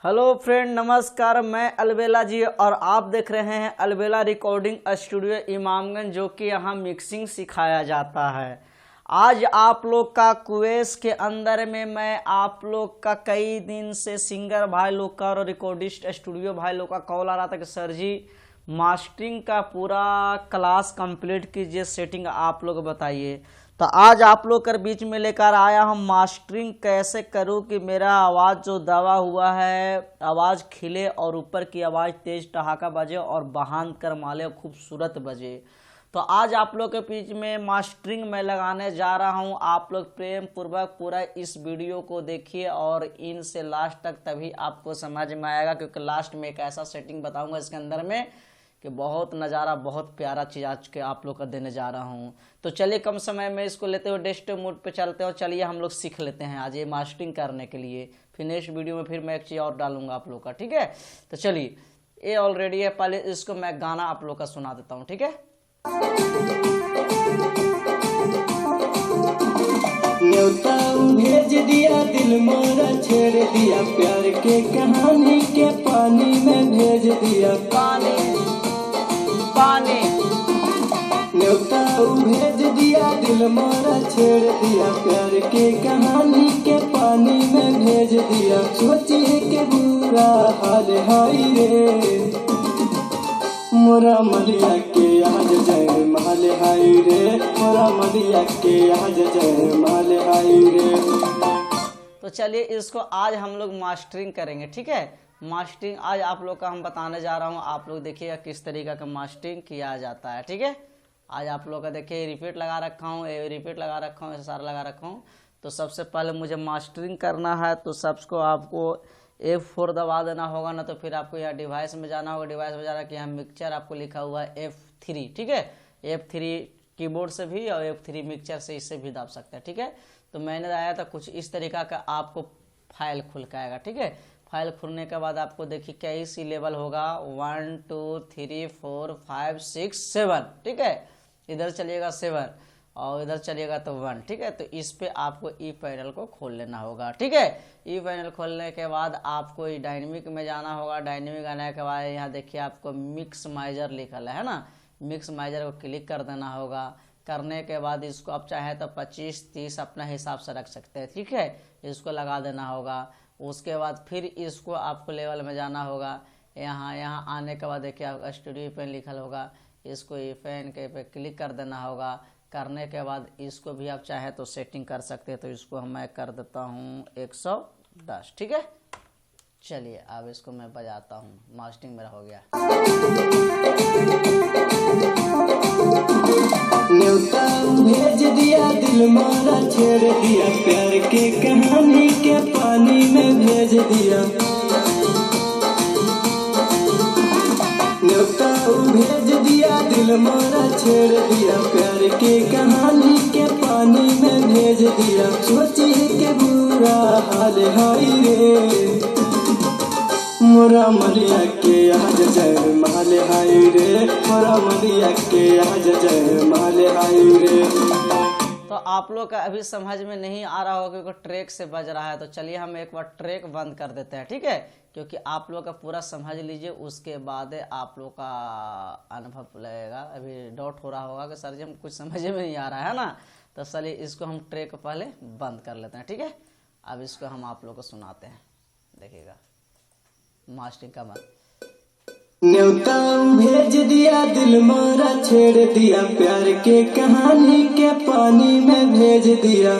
Hello friend, नमस्कार। मैं अलबेला जी और आप देख रहे हैं अलबेला रिकॉर्डिंग स्टूडियो इमामगंज, जो कि यहाँ मिक्सिंग सिखाया जाता है। आज आप लोग का क्वेस के अंदर में मैं आप लोग का कई दिन से सिंगर भाई लोग का और रिकॉर्डिस्ट स्टूडियो भाई लोग का कॉल आ रहा था कि सर जी मास्टरिंग का पूरा क्लास कंप्लीट कीजिए, सेटिंग आप लोग बताइए। तो आज आप लोग कर बीच में लेकर आया हम मास्टरिंग कैसे करूं कि मेरा आवाज़ जो दबा हुआ है आवाज़ खिले और ऊपर की आवाज़ तेज ठहाका बजे और बहान कर माले खूबसूरत बजे। तो आज आप लोग के बीच में मास्टरिंग मैं लगाने जा रहा हूं। आप लोग प्रेम पूर्वक पूरा इस वीडियो को देखिए और इन से लास्ट तक, तभी आपको समझ में आएगा, क्योंकि लास्ट में एक ऐसा सेटिंग बताऊंगा इसके अंदर में कि बहुत नज़ारा, बहुत प्यारा चीज़ आज के आप लोग का देने जा रहा हूँ। तो चलिए कम समय में इसको लेते हुए डेस्क मोड पे चलते हैं और चलिए हम लोग सीख लेते हैं आज ये मास्टरिंग करने के लिए। फिर नेक्स्ट वीडियो में फिर मैं एक चीज़ और डालूंगा आप लोग का, ठीक है। तो चलिए, ये ऑलरेडी है, पहले इसको मैं गाना आप लोग का सुना देता हूँ, ठीक है। न्योता भेज दिया, दिल मोरा छेड़ दिया, प्यार के कहानी के पानी में भेज दिया। पानी पानी न्योता भेज दिया, दिल मोरा छेड़ दिया, प्यार के कहानी के पानी में भेज दिया। सोचिए के बुरा हाल हाय रे, मोरा मलिया के आज जय माल हाय रे, मोरा मलिया के आज जय माल हाय रे। तो चलिए इसको आज हम लोग मास्टरिंग करेंगे, ठीक है। मास्टरिंग आज आप लोग का हम बताने जा रहा हूँ। आप लोग देखिएगा किस तरीका का मास्टरिंग किया जाता है, ठीक है। आज आप लोग का देखिए रिपीट लगा रखा हूँ, रिपीट लगा रखा हूँ, SR लगा रखा हूँ। तो सबसे पहले मुझे मास्टरिंग करना है, तो सबको आपको F4 दबा देना होगा, ना तो फिर आपको यहाँ डिवाइस में जाना होगा। डिवाइस में जाना कि यहाँ मिक्सचर आपको लिखा हुआ है F3, ठीक है। F3 कीबोर्ड से भी और F3 मिक्सचर से इससे भी दबा सकते हैं, ठीक है। तो मैंने आया था कुछ इस तरीका का आपको फाइल खुल के आएगा, ठीक है। फाइल खुलने के बाद आपको देखिए कई सी लेवल होगा, 1 2 3 4 5 6 7, ठीक है। इधर चलिएगा 7 और इधर चलिएगा तो 1, ठीक है। तो इस पे आपको ई पैनल को खोल लेना होगा, ठीक है। ई पैनल खोलने के बाद आपको डायनेमिक में जाना होगा। डायनेमिक आने के बाद यहाँ देखिए आपको मिक्स माइजर लिखल है ना, मिक्स माइजर को क्लिक कर देना होगा। करने के बाद इसको आप चाहे तो 25-30 अपना हिसाब से रख सकते हैं, ठीक है। इसको लगा देना होगा। उसके बाद फिर इसको आपको लेवल में जाना होगा। यहाँ आने के बाद देखिए आपका स्टूडियो पेन लिखल होगा, इसको ई पेन के पे क्लिक कर देना होगा। करने के बाद इसको भी आप चाहे तो सेटिंग कर सकते हैं, तो इसको मैं कर देता हूँ 110, ठीक है। चलिए अब इसको मैं बजाता हूँ, मास्टरिंग मेरा हो गया। न्योता भेज दिया, दिल मोरा छेड़ दिया, प्यार के कहानी के पानी में भेज दिया। न्योता भेज दिया, दिल मोरा छेड़ दिया, प्यार के कहानी के पानी में भेज दिया। सोचिए के बुरा हाल हाय रे, मोरा मलिया के आज जय माल हाय रे, मोरा मलिया के आज जय माल हाय रे। तो आप लोग का अभी समझ में नहीं आ रहा होगा क्योंकि ट्रैक से बज रहा है। तो चलिए हम एक बार ट्रैक बंद कर देते हैं, ठीक है, क्योंकि आप लोग का पूरा समझ लीजिए, उसके बाद आप लोग का अनुभव लगेगा। अभी डाउट हो रहा होगा कि सर जी हम कुछ समझ में नहीं आ रहा है ना। तो चलिए इसको हम ट्रैक पहले बंद कर लेते हैं, ठीक है। अब इसको हम आप लोग को सुनाते हैं, देखिएगा मास्टरिंग का मन। न्योता भेज दिया, दिल मोरा छेड़ दिया, प्यार के कहानी के पानी में भेज दिया।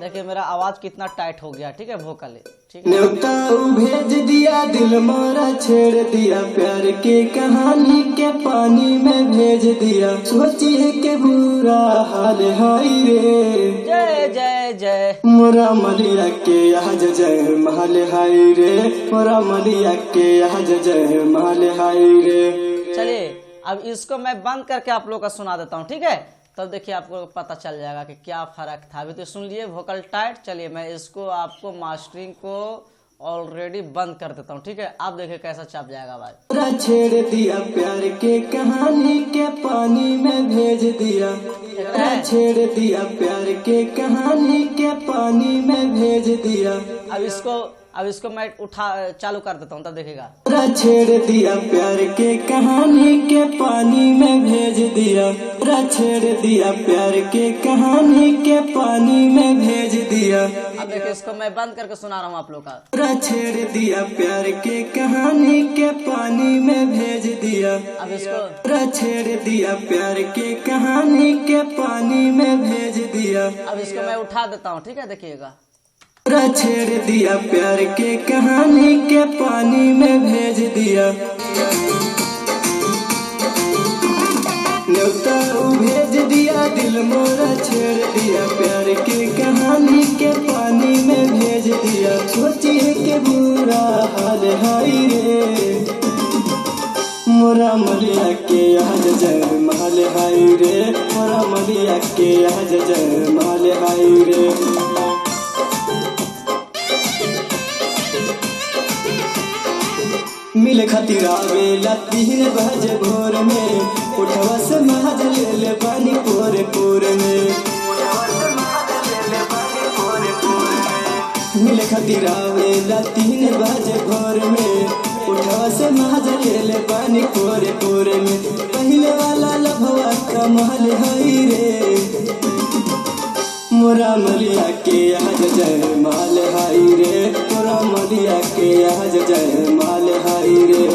देखिए मेरा आवाज कितना टाइट हो गया, ठीक है, वोकल, ठीक है। न्योता भेज दिया, दिल मोरा छेड़ दिया, प्यार के कहानी के पानी में भेज दिया। सोचिए के बुरा हाल हाय रे, जय जय जय, मोरा मलिया के आज जय माल हाय रे, मोरा मलिया के आज जय माल हाय रे। चलिए अब इसको मैं बंद करके आप लोग का सुना देता हूँ, ठीक है। तब देखिए आपको पता चल जाएगा कि क्या फर्क था। अभी तो सुन लिए वोकल टाइट। चलिए मैं इसको आपको मास्टरिंग को ऑलरेडी बंद कर देता हूँ, ठीक है। आप देखिए कैसा छप जाएगा भाई। छेड़ दिया, प्यार के कहानी के पानी में भेज दिया। छेड़ दिया, प्यार के कहानी के पानी में भेज दिया। अब इसको अब इसको मैं चालू कर देता हूँ, तब देखिएगा। छेड़ दिया प्यार के कहानी के पानी में भेज दिया, छेड़ दिया प्यार के कहानी के पानी में भेज दिया। अब देखिए इसको मैं बंद करके सुना रहा हूँ आप लोग का। छेड़ दिया प्यार के कहानी के पानी में भेज दिया, अब इसको छेड़ दिया प्यार के कहानी के पानी में भेज दिया। अब इसको मैं उठा देता हूँ, ठीक है, देखिएगा। छेड़ दिया प्यार के कहानी के पानी में भेज दिया। न्योता भेज दिया दिल मोरा छेड़ दिया, प्यार के कहानी के पानी में भेज दिया। सोचिए के बुरा हाल हाई रे, मोरा मलिया के आज जय माल हाई रे, मोरा मलिया के आज जय माल हाई रे। मिल खातिर आवेला 3 बजे भोर में, उठवा से महाज ले ले पानी पोरे पोरे में। मिल खातिर आवेला 3 बजे भोर में, उठवा से महाज ले ले पानी पोरे पोरे में। पहले वाला लभवा कमाल हई रे, मोरा मलिया के आज जय माल हाई रे, मोरा मलिया के आज जय माल हाई रे।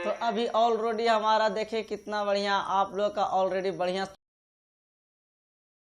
तो अभी ऑलरेडी हमारा देखिए कितना बढ़िया, आप लोग का ऑलरेडी बढ़िया